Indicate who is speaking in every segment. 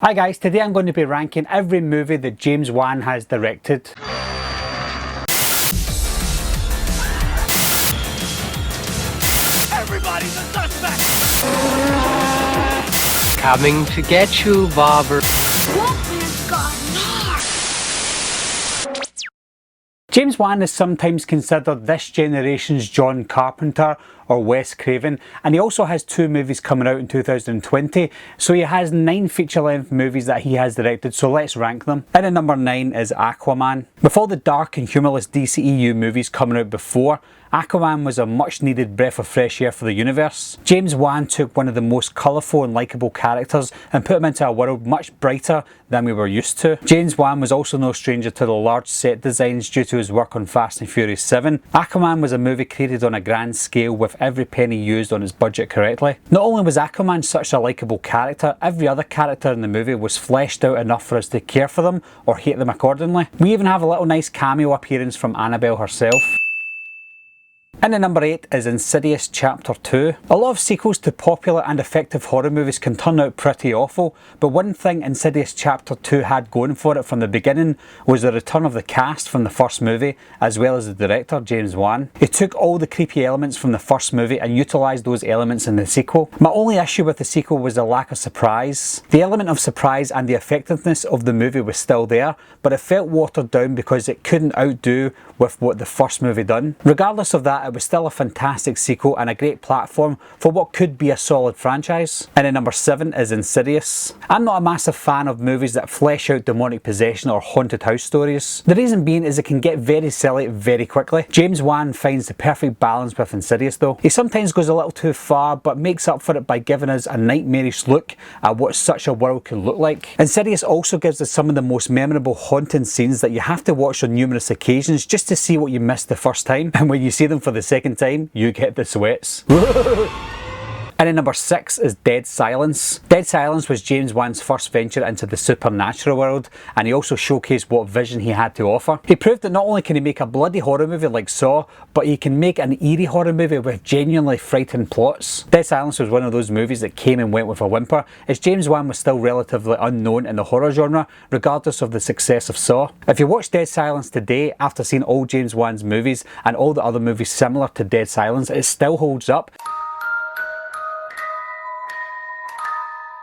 Speaker 1: Hi guys, today I'm going to be ranking every movie that James Wan has directed.
Speaker 2: Everybody's a suspect!
Speaker 3: Coming to get you, Bobber.
Speaker 2: Wolfman's got Nards!
Speaker 1: James Wan is sometimes considered this generation's John Carpenter or Wes Craven, and he also has 2 movies coming out in 2020, so he has 9 feature-length movies that he has directed, so let's rank them. In at number 9 is Aquaman. With all the dark and humorless DCEU movies coming out before, Aquaman was a much needed breath of fresh air for the universe. James Wan took one of the most colourful and likeable characters and put him into a world much brighter than we were used to. James Wan was also no stranger to the large set designs due to his work on Fast and Furious 7. Aquaman was a movie created on a grand scale with every penny used on its budget correctly. Not only was Aquaman such a likeable character, every other character in the movie was fleshed out enough for us to care for them or hate them accordingly. We even have a little nice cameo appearance from Annabelle herself. And at number 8 is Insidious Chapter 2. A lot of sequels to popular and effective horror movies can turn out pretty awful, but one thing Insidious Chapter 2 had going for it from the beginning was the return of the cast from the first movie, as well as the director, James Wan. He took all the creepy elements from the first movie and utilised those elements in the sequel. My only issue with the sequel was the lack of surprise. The element of surprise and the effectiveness of the movie was still there, but it felt watered down because it couldn't outdo with what the first movie done. Regardless of that, it was still a fantastic sequel and a great platform for what could be a solid franchise. And at number 7 is Insidious. I'm not a massive fan of movies that flesh out demonic possession or haunted house stories. The reason being is it can get very silly very quickly. James Wan finds the perfect balance with Insidious though. He sometimes goes a little too far but makes up for it by giving us a nightmarish look at what such a world could look like. Insidious also gives us some of the most memorable haunting scenes that you have to watch on numerous occasions just to see what you missed the first time, and when you see them for the second time, you get the sweats. And at number 6 is Dead Silence. Dead Silence was James Wan's first venture into the supernatural world, and he also showcased what vision he had to offer. He proved that not only can he make a bloody horror movie like Saw, but he can make an eerie horror movie with genuinely frightening plots. Dead Silence was one of those movies that came and went with a whimper, as James Wan was still relatively unknown in the horror genre, regardless of the success of Saw. If you watch Dead Silence today, after seeing all James Wan's movies and all the other movies similar to Dead Silence, it still holds up.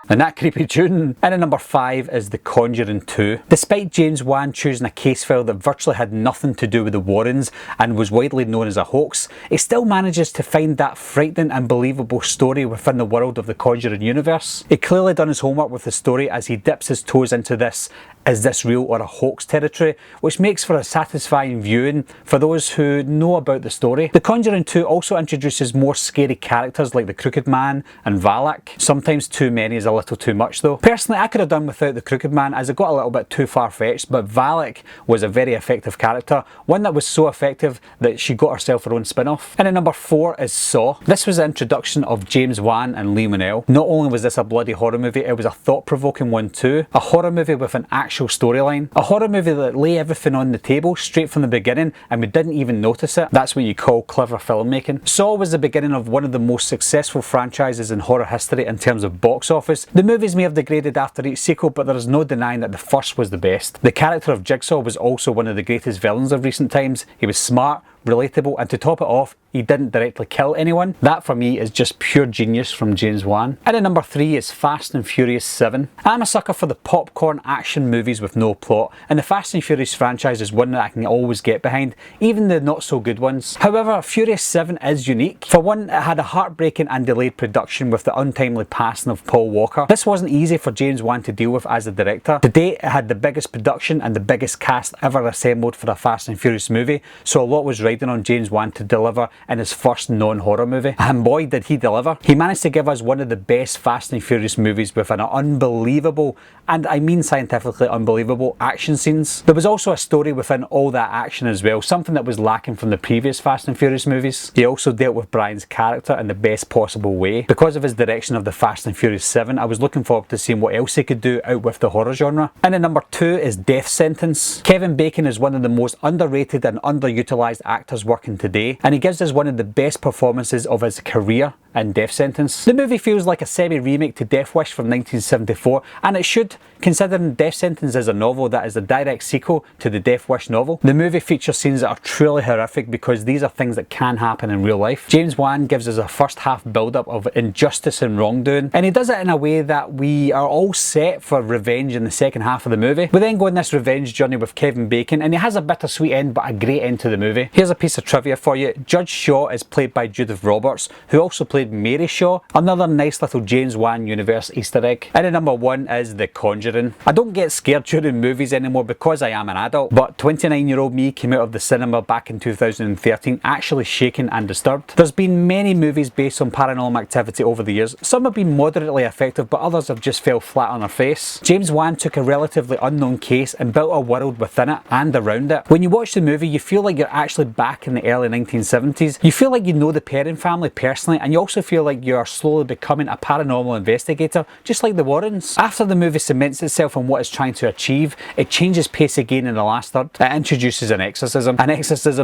Speaker 1: And that creepy tune. And at number 5 is The Conjuring 2. Despite James Wan choosing a case file that virtually had nothing to do with the Warrens and was widely known as a hoax, he still manages to find that frightening and believable story within the world of the Conjuring universe. He clearly done his homework with the story as he dips his toes into this "is this real or a hoax" territory, which makes for a satisfying viewing for those who know about the story. The Conjuring 2 also introduces more scary characters like the Crooked Man and Valak. Sometimes too many is a little too much though. Personally, I could have done without the Crooked Man as it got a little bit too far-fetched, but Valak was a very effective character, one that was so effective that she got herself her own spin-off. And at number 4 is Saw. This was the introduction of James Wan and Lee Manel. Not only was this a bloody horror movie, it was a thought-provoking one too. A horror movie with an actual storyline. A horror movie that lay everything on the table straight from the beginning and we didn't even notice it. That's what you call clever filmmaking. Saw was the beginning of one of the most successful franchises in horror history in terms of box office. The movies may have degraded after each sequel, but there is no denying that the first was the best. The character of Jigsaw was also one of the greatest villains of recent times. He was smart, relatable, and to top it off, he didn't directly kill anyone. That for me is just pure genius from James Wan. And at number 3 is Fast and Furious 7. I'm a sucker for the popcorn action movies with no plot, and the Fast and Furious franchise is one that I can always get behind, even the not so good ones. However, Furious 7 is unique. For one, it had a heartbreaking and delayed production with the untimely passing of Paul Walker. This wasn't easy for James Wan to deal with as a director. To date, it had the biggest production and the biggest cast ever assembled for a Fast and Furious movie, so a lot was riding on James Wan to deliver in his first non-horror movie. And boy did he deliver. He managed to give us one of the best Fast and Furious movies with an unbelievable, and I mean scientifically unbelievable, action scenes. There was also a story within all that action as well, something that was lacking from the previous Fast and Furious movies. He also dealt with Brian's character in the best possible way. Because of his direction of the Fast and Furious 7, I was looking forward to seeing what else he could do out with the horror genre. And at number 2 is Death Sentence. Kevin Bacon is one of the most underrated and underutilised actors working today, and he gives us one of the best performances of his career and Death Sentence. The movie feels like a semi-remake to Death Wish from 1974, and it should, considering Death Sentence is a novel that is a direct sequel to the Death Wish novel. The movie features scenes that are truly horrific because these are things that can happen in real life. James Wan gives us a first half build-up of injustice and wrongdoing, and he does it in a way that we are all set for revenge in the second half of the movie. We then go on this revenge journey with Kevin Bacon, and he has a bittersweet end but a great end to the movie. Here's a piece of trivia for you. Judge Shaw is played by Judith Roberts, who also played Mary Shaw. Another nice little James Wan universe Easter egg. And at number 1 is The Conjuring. I don't get scared during movies anymore because I am an adult, but 29-year-old me came out of the cinema back in 2013 actually shaken and disturbed. There's been many movies based on paranormal activity over the years. Some have been moderately effective, but others have just fell flat on their face. James Wan took a relatively unknown case and built a world within it and around it. When you watch the movie, you feel like you're actually back in the early 1970s. You feel like you know the Perrin family personally, and you also feel like you are slowly becoming a paranormal investigator, just like the Warrens. After the movie cements itself on what it's trying to achieve, it changes pace again in the last third. It introduces an exorcism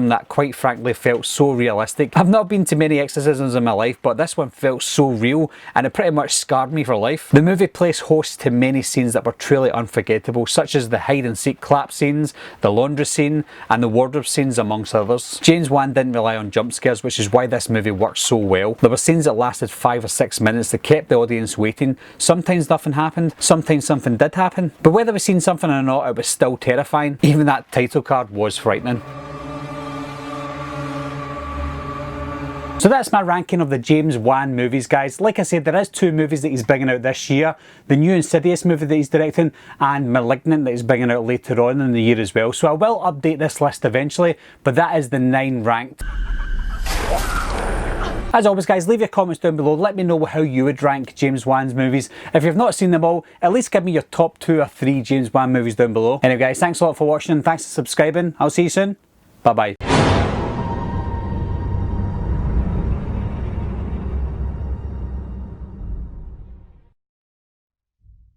Speaker 1: that quite frankly felt so realistic. I've not been to many exorcisms in my life, but this one felt so real, and it pretty much scarred me for life. The movie plays host to many scenes that were truly unforgettable, such as the hide and seek clap scenes, the laundry scene, and the wardrobe scenes, amongst others. James Wan didn't rely on jump scares, which is why this movie works so well. There were scenes that lasted 5 or 6 minutes that kept the audience waiting. Sometimes nothing happened, sometimes something did happen, but whether we've seen something or not, it was still terrifying. Even that title card was frightening. So that's my ranking of the James Wan movies, guys. Like I said, there is 2 movies that he's bringing out this year. The new Insidious movie that he's directing, and Malignant that he's bringing out later on in the year as well. So I will update this list eventually, but that is the 9 ranked. As always, guys, leave your comments down below. Let me know how you would rank James Wan's movies. If you've not seen them all, at least give me your top 2 or 3 James Wan movies down below. Anyway, guys, thanks a lot for watching and thanks for subscribing. I'll see you soon. Bye-bye.